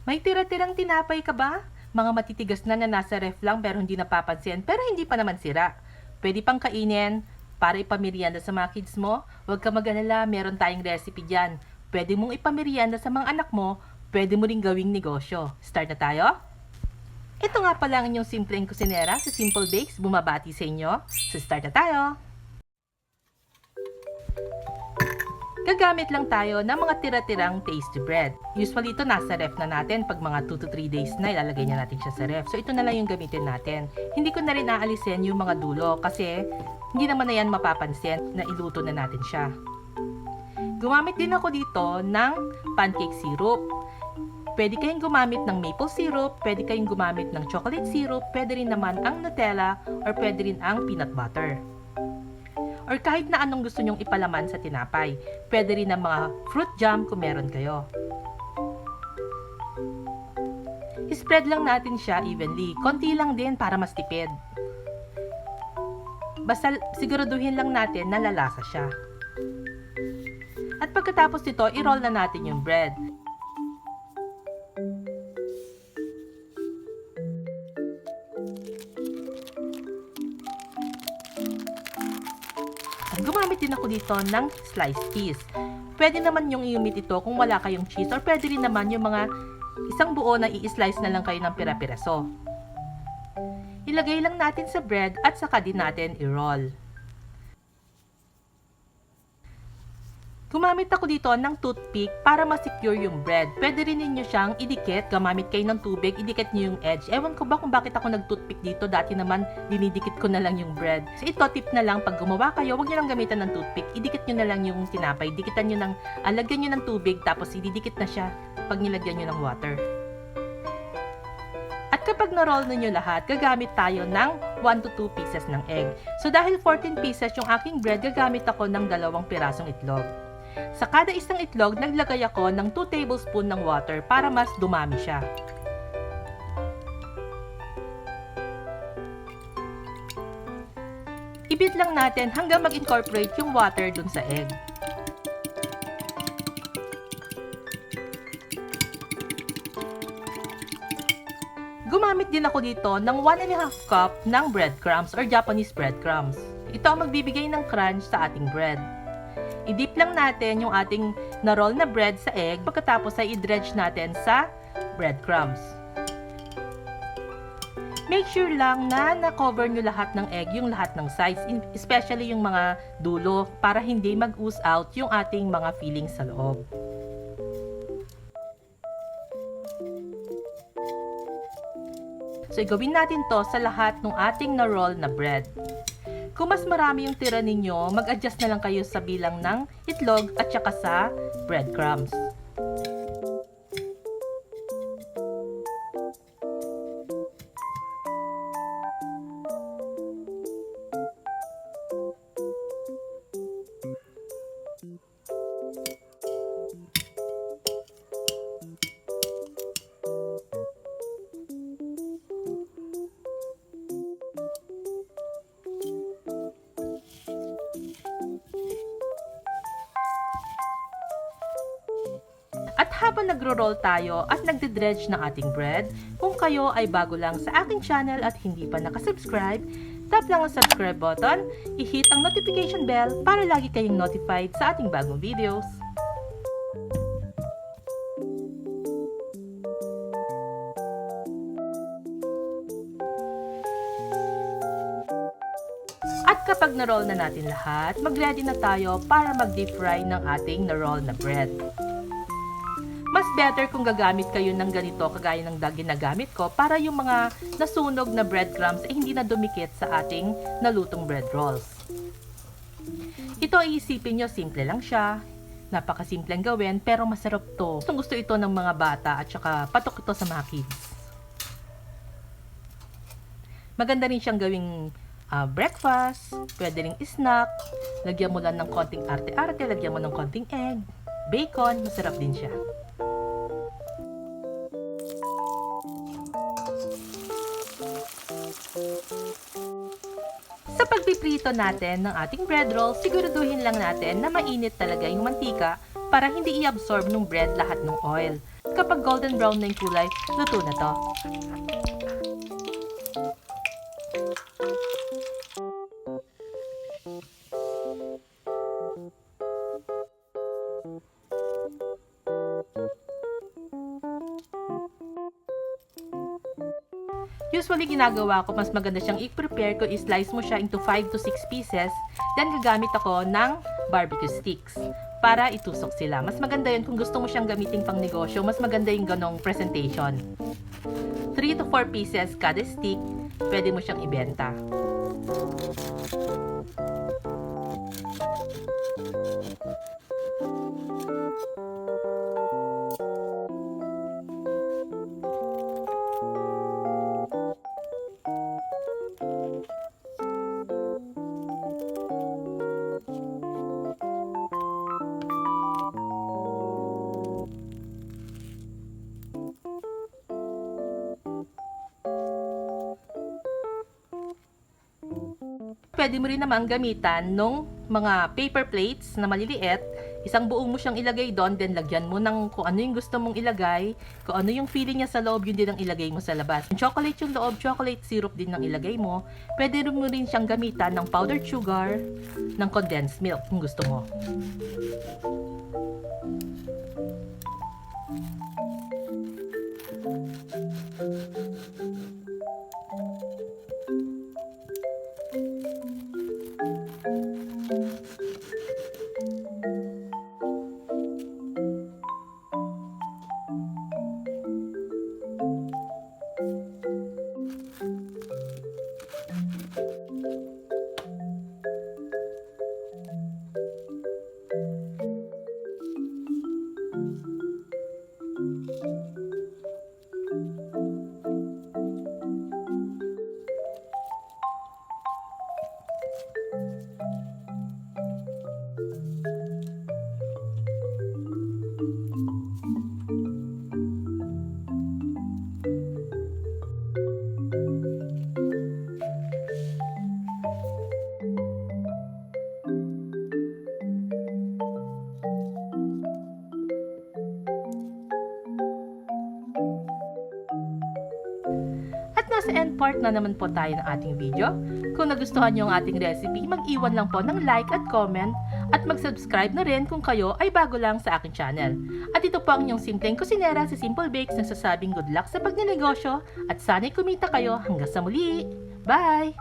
May tira-tirang tinapay ka ba? Mga matitigas na nasa ref lang pero hindi napapansin pero hindi pa naman sira. Pwede pang kainin para ipamerienda sa mga kids mo. Huwag ka mag-alala, meron tayong recipe dyan. Pwede mong ipamerienda sa mga anak mo, pwede mo ring gawing negosyo. Start na tayo? Ito nga pala ang inyong simpleng kusinera sa Simple Bakes, bumabati sa inyo. So start na tayo! Gagamit lang tayo ng mga tira-tirang tasty bread. Usually ito nasa ref na natin pag mga 2 to 3 days na ilalagay niya natin siya sa ref. So ito na lang yung gamitin natin. Hindi ko na rin aalisin yung mga dulo kasi hindi naman na yan mapapansin na iluto na natin siya. Gumamit din ako dito ng pancake syrup. Pwede kayong gumamit ng maple syrup, pwede kayong gumamit ng chocolate syrup, pwede rin naman ang Nutella or pwede rin ang peanut butter. Or kahit na anong gusto nyong ipalaman sa tinapay. Pwede rin ng mga fruit jam kung meron kayo. I-spread lang natin siya evenly. Konti lang din para mas tipid. Basta siguraduhin lang natin na lalasa siya. At pagkatapos nito, i-roll na natin yung bread. Gumamit din ako dito ng sliced cheese. Pwede naman yung i-umit ito kung wala kayong cheese or pwede rin naman yung mga isang buo na i-slice na lang kayo ng pira-piraso. Ilagay lang natin sa bread at saka din natin i-roll. Gumamit ako dito ng toothpick para ma-secure yung bread. Pwede rin ninyo siyang idikit. Gamamit kayo ng tubig, idikit nyo yung edge. Ewan ko ba kung bakit ako nag-toothpick dito. Dati naman, dinidikit ko na lang yung bread. So ito, tip na lang. Pag gumawa kayo, huwag nyo lang gamitan ng toothpick. Idikit nyo na lang yung tinapay. Dikitan nyo ng, lagyan nyo ng tubig, tapos ididikit na siya pag nilagyan nyo ng water. At kapag na-roll na nyo lahat, gagamit tayo ng 1 to 2 pieces ng egg. So dahil 14 pieces yung aking bread, gagamit ako ng 2 pirasong itlog. Sa kada isang itlog, naglagay ako ng 2 tablespoon ng water para mas dumami siya. I-beat lang natin hanggang mag-incorporate yung water dun sa egg. Gumamit din ako dito ng 1½ cup ng breadcrumbs or Japanese breadcrumbs. Ito ang magbibigay ng crunch sa ating bread. I-dip lang natin yung ating na-roll na bread sa egg, pagkatapos ay i-dredge natin sa breadcrumbs. Make sure lang na na-cover nyo lahat ng egg, yung lahat ng sides, especially yung mga dulo, para hindi mag-ooze out yung ating mga fillings sa loob. So, gawin natin to sa lahat ng ating na-roll na bread. Kung mas marami yung tira ninyo, mag-adjust na lang kayo sa bilang ng itlog at saka sa breadcrumbs. At habang nagro-roll tayo at nagde-dredge ng ating bread, kung kayo ay bago lang sa aking channel at hindi pa nakasubscribe, tap lang ang subscribe button, i-hit ang notification bell para lagi kayong notified sa ating bagong videos. At kapag na-roll na natin lahat, mag-ready na tayo para mag-deep fry ng ating na-roll na bread. Mas better kung gagamit kayo ng ganito kagaya ng ginagamit ko para yung mga nasunog na breadcrumbs ay hindi na dumikit sa ating nalutong bread rolls. Ito iisipin nyo, simple lang siya. Napakasimpleng gawin pero masarap to. Gustong gusto ito ng mga bata at saka patok ito sa mga kids. Maganda rin siyang gawing breakfast, pwede ring snack. Lagyan mo lang ng konting arte-arte, lagyan mo ng konting egg, bacon, masarap din siya. Sa pagpiprito natin ng ating bread roll, siguraduhin lang natin na mainit talaga yung mantika para hindi i-absorb ng bread lahat ng oil. kapag golden brown na yung kulay, luto na to. Usually ginagawa ko, mas maganda siyang i-prepare ko, i-slice mo siya into 5 to 6 pieces. Then gagamit ako ng barbecue sticks para itusok sila. Mas maganda yun kung gusto mo siyang gamitin pang negosyo, mas maganda yung ganong presentation. 3 to 4 pieces kada stick, pwede mo siyang ibenta. Pwede mo rin naman gamitan nung mga paper plates na maliliit. Isang buong mo siyang ilagay doon, then lagyan mo ng kung ano yung gusto mong ilagay, kung ano yung feeling niya sa loob, yun din ang ilagay mo sa labas. Chocolate yung loob, chocolate syrup din ang ilagay mo. Pwede mo rin siyang gamitan ng powdered sugar, ng condensed milk kung gusto mo. Nasa end part na naman po tayo ng ating video. Kung nagustuhan nyo ang ating recipe, mag-iwan lang po ng like at comment at mag-subscribe na rin kung kayo ay bago lang sa aking channel. At ito po ang inyong simpleng kusinera si Simple Bakes na sasabing good luck sa pagnenegosyo at sana'y kumita kayo hanggang sa muli. Bye!